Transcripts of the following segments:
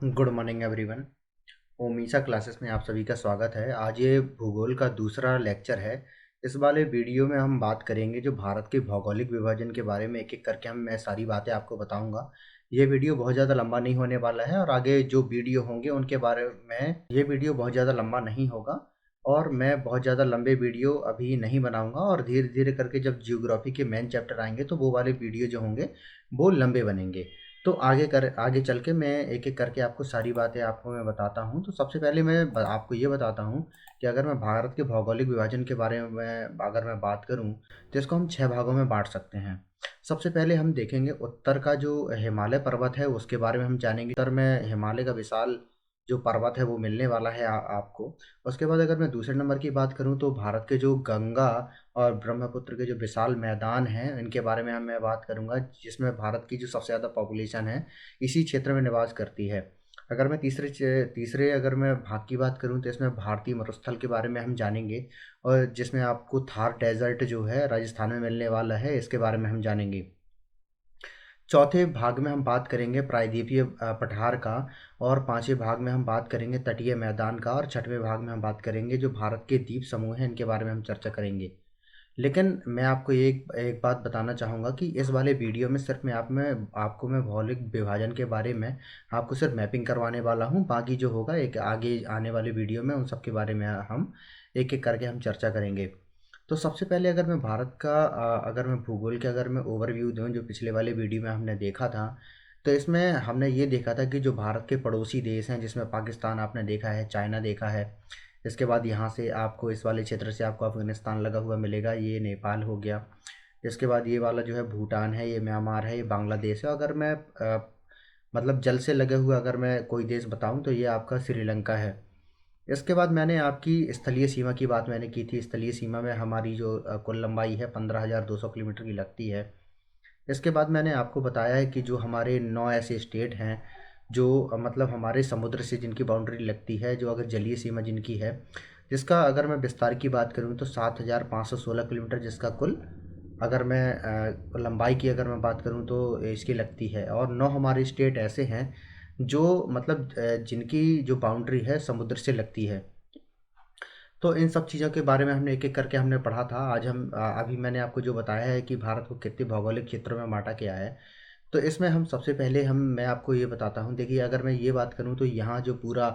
Good morning everyone. ओमीसा classes में आप सभी का स्वागत है। आज ये भूगोल का दूसरा लेक्चर है। इस वाले वीडियो में हम बात करेंगे जो भारत के भौगोलिक विभाजन के बारे में। एक एक करके मैं सारी बातें आपको बताऊंगा। ये वीडियो बहुत ज़्यादा लंबा नहीं होने वाला है और आगे जो वीडियो होंगे उनके बारे में ये वीडियो बहुत ज़्यादा लंबा नहीं होगा। और मैं बहुत ज़्यादा लंबे वीडियो अभी नहीं बनाऊंगा और धीरे धीरे करके जब जियोग्राफी के मेन चैप्टर आएंगे तो वो वाले वीडियो जो होंगे वो लंबे बनेंगे। तो आगे चल के मैं एक एक करके आपको सारी बातें आपको मैं बताता हूँ। तो सबसे पहले आपको ये बताता हूँ कि अगर मैं भारत के भौगोलिक विभाजन के बारे में अगर मैं बात करूँ तो इसको हम 6 भागों में बांट सकते हैं। सबसे पहले हम देखेंगे उत्तर का जो हिमालय पर्वत है उसके बारे में हम जानेंगे। उत्तर में हिमालय का विशाल जो पर्वत है वो मिलने वाला है आपको। उसके बाद अगर मैं दूसरे नंबर की बात करूँ तो भारत के जो गंगा और ब्रह्मपुत्र के जो विशाल मैदान हैं इनके बारे में मैं बात करूंगा, जिसमें भारत की जो सबसे ज़्यादा पॉपुलेशन है इसी क्षेत्र में निवास करती है। अगर मैं तीसरे अगर मैं भाग की बात करूं तो इसमें भारतीय मरुस्थल के बारे में हम जानेंगे, और जिसमें आपको थार डेजर्ट जो है राजस्थान में मिलने वाला है इसके बारे में हम जानेंगे। चौथे भाग में हम बात करेंगे प्रायद्वीपीय पठार का, और पांचवें भाग में हम बात करेंगे तटीय मैदान का, और छठवें भाग में हम बात करेंगे जो भारत के द्वीप समूह हैं इनके बारे में हम चर्चा करेंगे। लेकिन मैं आपको एक एक बात बताना चाहूँगा कि इस वाले वीडियो में सिर्फ आपको मैं भौगोलिक विभाजन के बारे में आपको सिर्फ मैपिंग करवाने वाला हूँ। बाकी जो होगा एक आगे आने वाले वीडियो में उन सब के बारे में हम एक एक करके हम चर्चा करेंगे। तो सबसे पहले अगर मैं भारत का अगर मैं भूगोल के अगर मैं ओवरव्यू दूँ जो पिछले वाले वीडियो में हमने देखा था, तो इसमें हमने ये देखा था कि जो भारत के पड़ोसी देश हैं जिसमें पाकिस्तान आपने देखा है, चाइना देखा है। इसके बाद यहाँ से आपको इस वाले क्षेत्र से आपको अफगानिस्तान लगा हुआ मिलेगा, ये नेपाल हो गया। इसके बाद ये वाला जो है भूटान है, ये म्यांमार है, ये बांग्लादेश है। अगर मैं मतलब जल से लगे हुए अगर मैं कोई देश बताऊं तो ये आपका श्रीलंका है। इसके बाद मैंने आपकी स्थलीय सीमा की बात मैंने की थी। स्थलीय सीमा में हमारी जो कुल लंबाई है 15,200 किलोमीटर की लगती है। इसके बाद मैंने आपको बताया है कि जो हमारे 9 ऐसे स्टेट हैं जो मतलब हमारे समुद्र से जिनकी बाउंड्री लगती है, जो अगर जलीय सीमा जिनकी है, जिसका अगर मैं विस्तार की बात करूँ तो 7,516 किलोमीटर जिसका कुल अगर मैं लंबाई की अगर मैं बात करूँ तो इसकी लगती है। और 9 हमारे स्टेट ऐसे हैं जो मतलब जिनकी जो बाउंड्री है समुद्र से लगती है। तो इन सब चीज़ों के बारे में हमने एक एक करके हमने पढ़ा था। आज हम अभी मैंने आपको जो बताया है कि भारत को कितने भौगोलिक क्षेत्रों में बांटा गया है। तो इसमें हम सबसे पहले हम मैं आपको ये बताता हूँ। देखिए अगर मैं ये बात करूँ तो यहाँ जो पूरा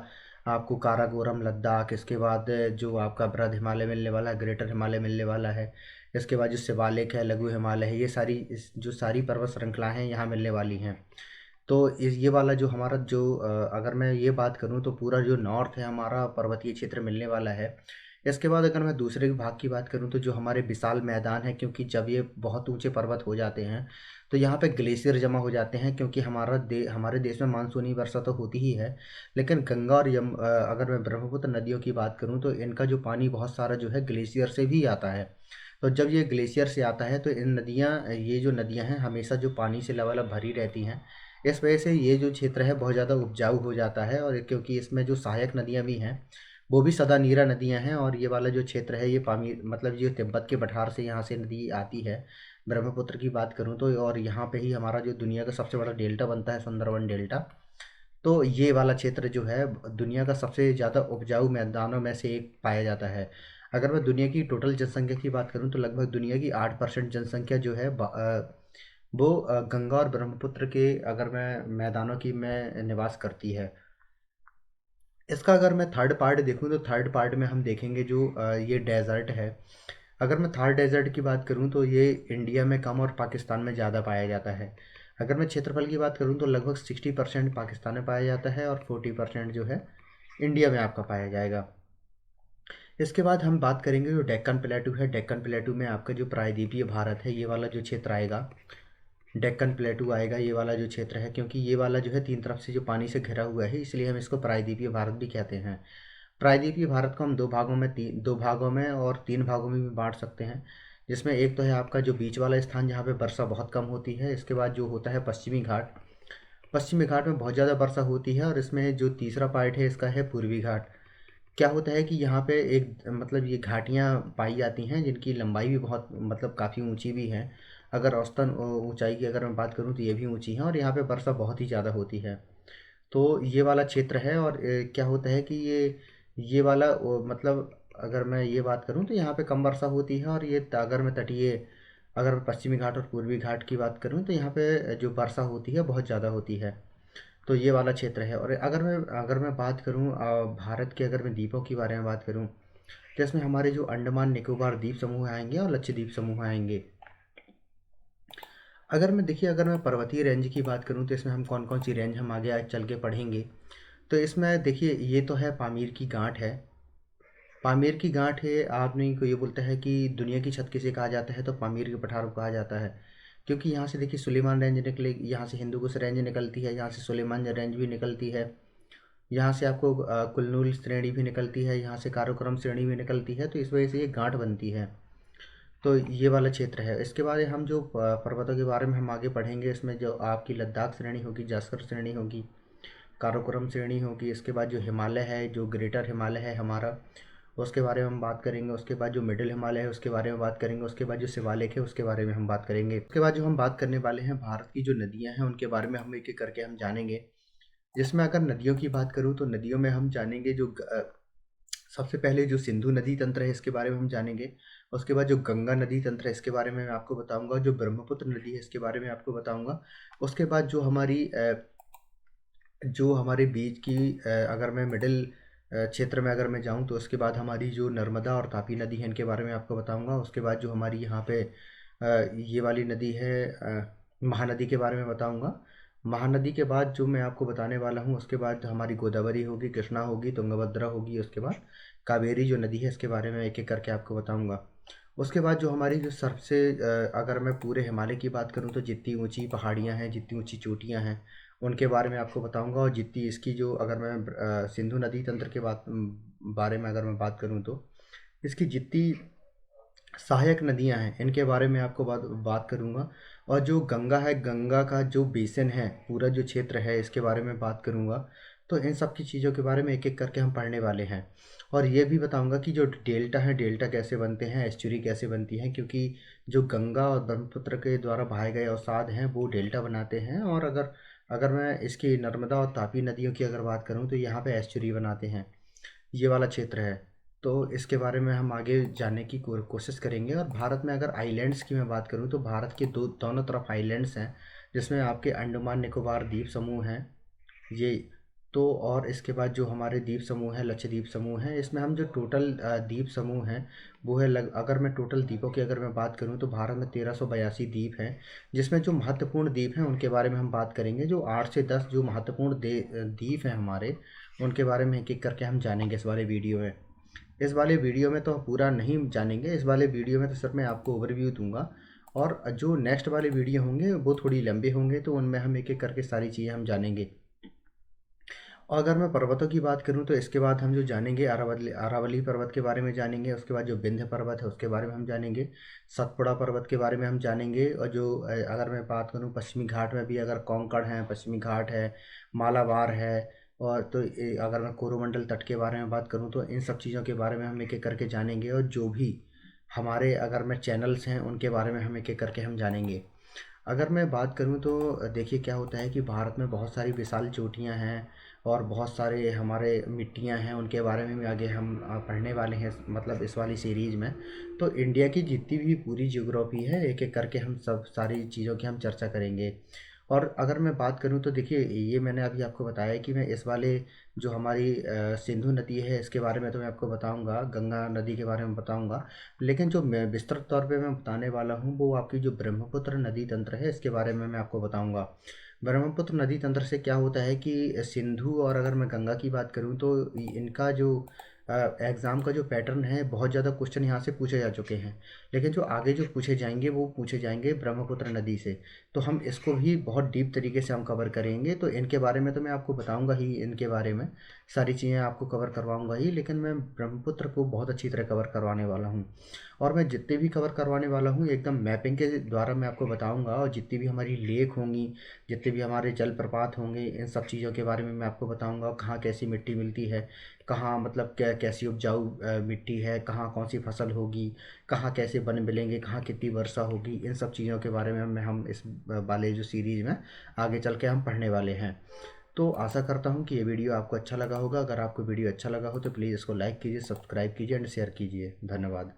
आपको काराकोरम लद्दाख, इसके बाद जो आपका बृहद हिमालय मिलने वाला है, ग्रेटर हिमालय मिलने वाला है। इसके बाद जो शिवालिक है, लघु हिमालय है, ये सारी जो सारी पर्वत श्रृंखला हैं यहाँ मिलने वाली हैं। तो ये वाला जो हमारा जो अगर मैं ये बात करूँ तो पूरा जो नॉर्थ है हमारा पर्वतीय क्षेत्र मिलने वाला है। इसके बाद अगर मैं दूसरे भाग की बात करूँ तो जो हमारे विशाल मैदान है, क्योंकि जब ये बहुत ऊंचे पर्वत हो जाते हैं तो यहाँ पे ग्लेशियर जमा हो जाते हैं, क्योंकि हमारे देश में मानसूनी वर्षा तो होती ही है। लेकिन गंगा और अगर मैं ब्रह्मपुत्र नदियों की बात करूँ तो इनका जो पानी बहुत सारा जो है ग्लेशियर से भी आता है। तो जब ये ग्लेशियर से आता है तो इन नदियाँ ये जो नदियाँ हैं हमेशा जो पानी से लबालब भरी रहती हैं। इस वजह से ये जो क्षेत्र है बहुत ज़्यादा उपजाऊ हो जाता है, और क्योंकि इसमें जो सहायक नदियाँ भी हैं वो भी सदा नीरा नदियाँ हैं। और ये वाला जो क्षेत्र है ये पानी मतलब ये तिब्बत के पठार से यहाँ से नदी आती है। ब्रह्मपुत्र की बात करूँ तो, और यहाँ पे ही हमारा जो दुनिया का सबसे बड़ा डेल्टा बनता है, सुंदरवन डेल्टा। तो ये वाला क्षेत्र जो है दुनिया का सबसे ज़्यादा उपजाऊ मैदानों में से एक पाया जाता है। अगर मैं दुनिया की टोटल जनसंख्या की बात करूँ तो लगभग दुनिया की 8% जनसंख्या जो है वो गंगा और ब्रह्मपुत्र के अगर मैं मैदानों की में निवास करती है। इसका अगर मैं थर्ड पार्ट देखूँ तो थर्ड पार्ट में हम देखेंगे जो ये डेजर्ट है। अगर मैं थार डेजर्ट की बात करूँ तो ये इंडिया में कम और पाकिस्तान में ज़्यादा पाया जाता है। अगर मैं क्षेत्रफल की बात करूँ तो लगभग 60% पाकिस्तान में पाया जाता है और 40% जो है इंडिया में आपका पाया जाएगा। इसके बाद हम बात करेंगे जो डेक्कन प्लेटू है। डेक्कन प्लेटू में आपका जो प्रायद्वीपीय भारत है ये वाला जो क्षेत्र आएगा, डेक्कन प्लेटू आएगा ये वाला जो क्षेत्र है, क्योंकि ये वाला जो है तीन तरफ से जो पानी से घिरा हुआ है इसलिए हम इसको प्रायद्वीपीय भारत भी कहते हैं। प्रायद्वीपीय भारत को हम दो भागों में और तीन भागों में भी बांट सकते हैं। जिसमें एक तो है आपका जो बीच वाला स्थान जहाँ पे वर्षा बहुत कम होती है। इसके बाद जो होता है पश्चिमी घाट। पश्चिमी घाट में बहुत ज़्यादा वर्षा होती है। और इसमें जो तीसरा पार्ट है इसका है पूर्वी घाट। क्या होता है कि यहाँ पे एक मतलब ये घाटियाँ पाई जाती हैं जिनकी लंबाई भी बहुत मतलब काफ़ी ऊंची भी है। अगर औसतन ऊंचाई की अगर मैं बात करूँ तो ये भी ऊंची है और यहाँ पे वर्षा बहुत ही ज़्यादा होती है। तो ये वाला क्षेत्र है। और क्या होता है कि ये वाला मतलब अगर मैं ये बात करूँ तो यहाँ पे कम वर्षा होती है। और ये अगर मैं तटीय, अगर मैं पश्चिमी घाट और पूर्वी घाट की बात करूँ तो यहाँ पे जो वर्षा होती है बहुत ज़्यादा होती है। तो ये वाला क्षेत्र है। और अगर मैं बात करूँ भारत के, अगर मैं द्वीपों के बारे में बात करूँ तो इसमें हमारे जो अंडमान निकोबार द्वीप समूह आएंगे और लक्षद्वीप समूह आएंगे। अगर मैं पर्वतीय रेंज की बात करूँ तो इसमें हम कौन कौन सी रेंज हम आगे आज चल के पढ़ेंगे। तो इसमें देखिए, ये तो है पामीर की गांठ है। पामीर की गांठ है, आदमी को ये बोलता है कि दुनिया की छत किसे कहा जाता है, तो पामीर के पठार को कहा जाता है। क्योंकि यहाँ से देखिए सुलेमान रेंज निकले, यहाँ से हिंदुकुश रेंज निकलती है, यहाँ से सुलेमान रेंज भी निकलती है, यहाँ से आपको कुल्लूल श्रेणी भी निकलती है, यहाँ से काराकोरम श्रेणी भी निकलती है। तो इस वजह से ये गांठ बनती है। तो ये वाला क्षेत्र है। इसके बाद हम जो पर्वतों के बारे में हम आगे पढ़ेंगे, इसमें जो आपकी लद्दाख श्रेणी होगी, जास्कर श्रेणी होगी, काराकोरम श्रेणी होगी। इसके बाद जो हिमालय है, जो ग्रेटर हिमालय है हमारा, उसके बारे में हम बात करेंगे। उसके बाद जो मिडिल हिमालय है उसके बारे में बात करेंगे। उसके बाद जो शिवालिक है उसके बारे में हम बात करेंगे। उसके बाद जो हम बात करने वाले हैं भारत की जो नदियां हैं उनके बारे में हम एक एक करके हम जानेंगे। जिसमें अगर नदियों की बात करूँ तो नदियों में हम जानेंगे जो सबसे पहले जो सिंधु नदी तंत्र है इसके बारे में हम जानेंगे। उसके बाद जो गंगा नदी तंत्र है इसके बारे में मैं आपको बताऊंगा। जो ब्रह्मपुत्र नदी है इसके बारे में आपको बताऊंगा। उसके बाद जो हमारे बीच की अगर मैं मिडिल क्षेत्र में अगर मैं जाऊं तो उसके बाद हमारी जो नर्मदा और तापी नदी है इनके बारे में आपको बताऊंगा। उसके बाद जो हमारी यहाँ पे ये वाली नदी है, महानदी के बारे में बताऊंगा। महानदी के बाद जो मैं आपको बताने वाला हूँ उसके बाद हमारी गोदावरी होगी, कृष्णा होगी, तुंगभद्रा होगी। उसके बाद कावेरी जो नदी है इसके बारे में एक एक करके आपको बताऊंगा। उसके बाद जो हमारी जो सबसे अगर मैं पूरे हिमालय की बात करूं तो जितनी ऊंची पहाड़ियां हैं, जितनी ऊंची चोटियां हैं उनके बारे में आपको बताऊंगा। और जितनी इसकी जो अगर मैं सिंधु नदी तंत्र के बारे में अगर मैं बात करूं तो इसकी जितनी सहायक नदियां हैं इनके बारे में आपको बात करूंगा। और जो गंगा है, गंगा का जो बेसिन है, पूरा जो क्षेत्र है इसके बारे में बात करूंगा। तो इन सब की चीज़ों के बारे में एक एक करके हम पढ़ने वाले हैं। और ये भी बताऊंगा कि जो डेल्टा है, डेल्टा कैसे बनते हैं, एस्चुरी कैसे बनती है। क्योंकि जो गंगा और ब्रह्मपुत्र के द्वारा बहाए गए अवसाद हैं वो डेल्टा बनाते हैं। और अगर अगर मैं इसकी नर्मदा और तापी नदियों की अगर बात करूं तो यहाँ पे एस्चुरी बनाते हैं। ये वाला क्षेत्र है। तो इसके बारे में हम आगे जानने की कोशिश करेंगे। और भारत में अगर आइलैंड्स की मैं बात करूं तो भारत के दोनों तरफ आइलैंड्स हैं, जिसमें आपके अंडमान निकोबार द्वीप समूह हैं ये। तो और इसके बाद जो हमारे द्वीप समूह है, लक्षद्वीप समूह है, इसमें हम जो टोटल द्वीप समूह हैं वो है अगर मैं टोटल द्वीपों की अगर मैं बात करूं तो भारत में 1382 द्वीप हैं। जिसमें जो महत्वपूर्ण द्वीप हैं उनके बारे में हम बात करेंगे। जो 8 से 10 जो महत्वपूर्ण द्वीप हैं हमारे, उनके बारे में एक एक करके हम जानेंगे इस वाले वीडियो में। इस वाले वीडियो में तो पूरा नहीं जानेंगे, इस वाले वीडियो में तो सिर्फ मैं आपको ओवरव्यू दूंगा। और जो नेक्स्ट वाले वीडियो होंगे वो थोड़ी लंबे होंगे, तो उनमें हम एक एक करके सारी चीज़ें हम जानेंगे। और अगर मैं पर्वतों की बात करूं तो इसके बाद हम जो जानेंगे अरावली अरावली पर्वत के बारे में जानेंगे। उसके बाद जो विंध्य पर्वत है उसके बारे में हम जानेंगे। सतपुड़ा पर्वत के बारे में हम जानेंगे। और जो अगर मैं बात करूं पश्चिमी घाट में भी अगर कोंकण है, पश्चिमी घाट है, मालाबार है। और तो अगर मैं कोरोमंडल तट के बारे में बात करूं तो इन सब चीज़ों के बारे में हम एक एक करके जानेंगे। और जो भी हमारे अगर मैं चैनल्स हैं उनके बारे में हम एक एक करके हम जानेंगे। अगर मैं बात करूं तो देखिए क्या होता है कि भारत में बहुत सारी विशाल चोटियां हैं और बहुत सारे हमारे मिट्टियां हैं, उनके बारे में भी आगे हम पढ़ने वाले हैं, मतलब इस वाली सीरीज़ में। तो इंडिया की जितनी भी पूरी ज्योग्राफी है एक एक करके हम सब सारी चीज़ों की हम चर्चा करेंगे। और अगर मैं बात करूं तो देखिए, ये मैंने अभी आपको बताया कि मैं इस वाले जो हमारी सिंधु नदी है इसके बारे में तो मैं आपको बताऊंगा, गंगा नदी के बारे में बताऊंगा। लेकिन जो मैं विस्तृत तौर पे मैं बताने वाला हूँ वो आपकी जो ब्रह्मपुत्र नदी तंत्र है इसके बारे में मैं आपको बताऊंगा। ब्रह्मपुत्र नदी तंत्र से क्या होता है कि सिंधु और अगर मैं गंगा की बात करूं तो इनका जो एग्ज़ाम का जो पैटर्न है, बहुत ज़्यादा क्वेश्चन यहाँ से पूछे जा चुके हैं। लेकिन जो आगे जो पूछे जाएंगे वो पूछे जाएंगे ब्रह्मपुत्र नदी से। तो हम इसको भी बहुत डीप तरीके से हम कवर करेंगे। तो इनके बारे में तो मैं आपको बताऊंगा ही, इनके बारे में सारी चीज़ें आपको कवर करवाऊंगा ही। लेकिन मैं ब्रह्मपुत्र को बहुत अच्छी तरह कवर करवाने वाला हूँ। और मैं जितने भी कवर करवाने वाला हूँ एकदम मैपिंग के द्वारा मैं आपको बताऊंगा। और जितनी भी हमारी लेक होंगी, जितने भी हमारे जलप्रपात होंगे, इन सब चीज़ों के बारे में मैं आपको बताऊंगा। कहाँ कैसी मिट्टी मिलती है, कहाँ मतलब क्या कैसी उपजाऊ मिट्टी है, कहाँ कौन सी फसल होगी, कहाँ कैसे वन मिलेंगे, कहाँ कितनी वर्षा होगी। इन सब चीज़ों के बारे में हम इस वाले जो सीरीज़ में आगे चल के हम पढ़ने वाले हैं। तो आशा करता हूँ कि ये वीडियो आपको अच्छा लगा होगा। अगर आपको वीडियो अच्छा लगा हो तो प्लीज़ इसको लाइक कीजिए, सब्सक्राइब कीजिए एंड शेयर कीजिए। धन्यवाद।